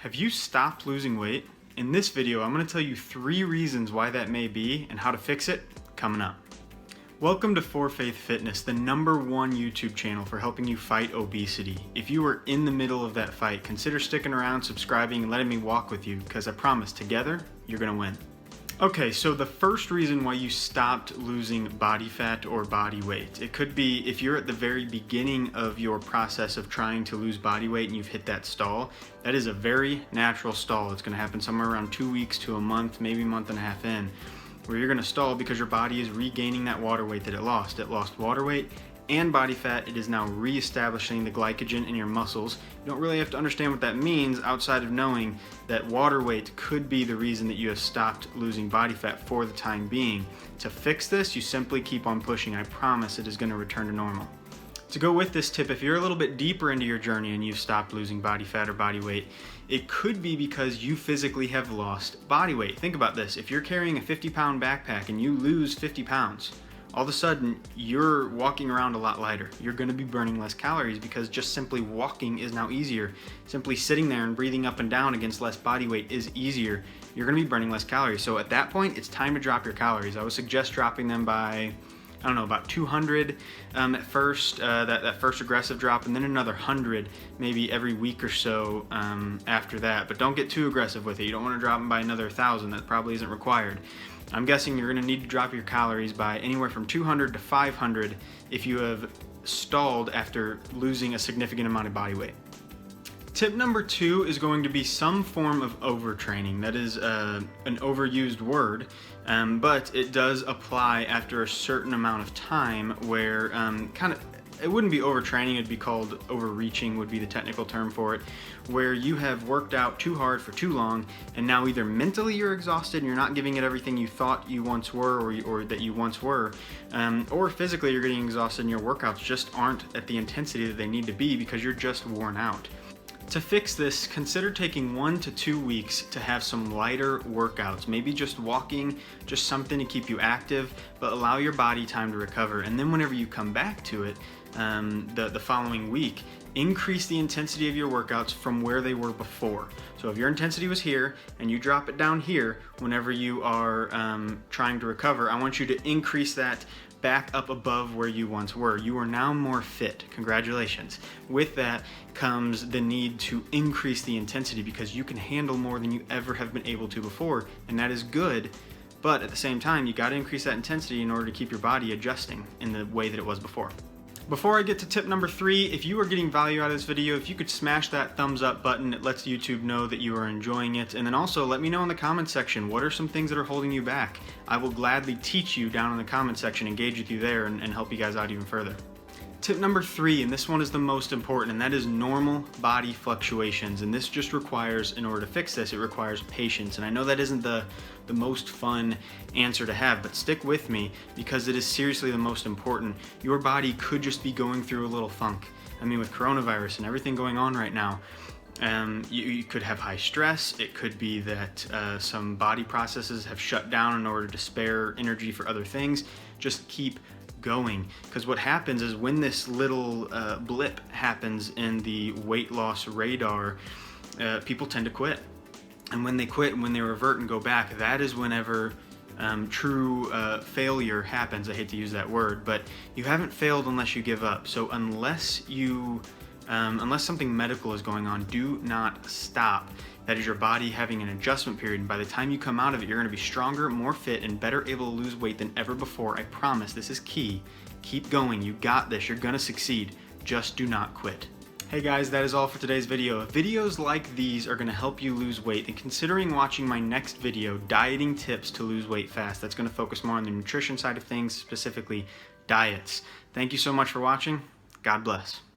Have you stopped losing weight? In this video, I'm going to tell you 3 reasons why that may be and how to fix it coming up. Welcome to For Faith Fitness, the #1 YouTube channel for helping you fight obesity. If you are in the middle of that fight, consider sticking around, subscribing, and letting me walk with you, because I promise together, you're going to win. Okay, so the first reason why you stopped losing body fat or body weight, it could be if you're at the very beginning of your process of trying to lose body weight and you've hit that stall. That is a very natural stall. It's going to happen somewhere around 2 weeks to a month, maybe a month and a half in, where you're going to stall because your body is regaining that water weight that it lost. It lost water weight and body fat. It is now reestablishing the glycogen in your muscles. You don't really have to understand what that means outside of knowing that water weight could be the reason that you have stopped losing body fat for the time being. To fix this, you simply keep on pushing. I promise it is going to return to normal. To go with this tip, if you're a little bit deeper into your journey and you've stopped losing body fat or body weight, it could be because you physically have lost body weight. Think about this. If you're carrying a 50-pound backpack and you lose 50 pounds, all of a sudden you're walking around a lot lighter. You're going to be burning less calories because just simply walking is now easier. Simply sitting there and breathing up and down against less body weight is easier. You're going to be burning less calories. So at that point, it's time to drop your calories. I would suggest dropping them by, I don't know, about 200 at first, that first aggressive drop, and then another 100 maybe every week or so after that. But don't get too aggressive with it. You don't want to drop them by another 1,000. That probably isn't required. I'm guessing you're going to need to drop your calories by anywhere from 200 to 500 if you have stalled after losing a significant amount of body weight. Tip number 2 is going to be some form of overtraining. That is an overused word, but it does apply after a certain amount of time where it wouldn't be overtraining, it'd be called overreaching would be the technical term for it, where you have worked out too hard for too long and now either mentally you're exhausted and you're not giving it everything you thought you once were or that you once were, or physically you're getting exhausted and your workouts just aren't at the intensity that they need to be because you're just worn out. To fix this, consider taking 1 to 2 weeks to have some lighter workouts, maybe just walking, just something to keep you active, but allow your body time to recover. And then whenever you come back to it, the following week, increase the intensity of your workouts from where they were before. So if your intensity was here and you drop it down here whenever you are trying to recover, I want you to increase that back up above where you once were. You are now more fit. Congratulations. With that comes the need to increase the intensity because you can handle more than you ever have been able to before, and that is good. But at the same time, you got to increase that intensity in order to keep your body adjusting in the way that it was before. Before I get to tip number 3, if you are getting value out of this video, if you could smash that thumbs up button, it lets YouTube know that you are enjoying it. And then also let me know in the comment section, what are some things that are holding you back? I will gladly teach you down in the comment section, engage with you there, and help you guys out even further. Tip number 3, and this one is the most important, and that is normal body fluctuations. And this just requires, in order to fix this, it requires patience. And I know that isn't the most fun answer to have, but stick with me because it is seriously the most important. Your body could just be going through a little funk. I mean, with coronavirus and everything going on right now, you could have high stress. It could be that some body processes have shut down in order to spare energy for other things. Just keep going, because what happens is when this little blip happens in the weight loss radar, people tend to quit. And when they quit and when they revert and go back, that is whenever true failure happens. I hate to use that word, but you haven't failed unless you give up. So unless something medical is going on, do not stop. That is your body having an adjustment period, and by the time you come out of it, you're going to be stronger, more fit, and better able to lose weight than ever before. I promise. This is key. Keep going. You got this. You're going to succeed. Just do not quit. Hey guys, that is all for today's video. If videos like these are going to help you lose weight, then considering watching my next video, Dieting Tips to Lose Weight Fast. That's going to focus more on the nutrition side of things, specifically diets. Thank you so much for watching. God bless.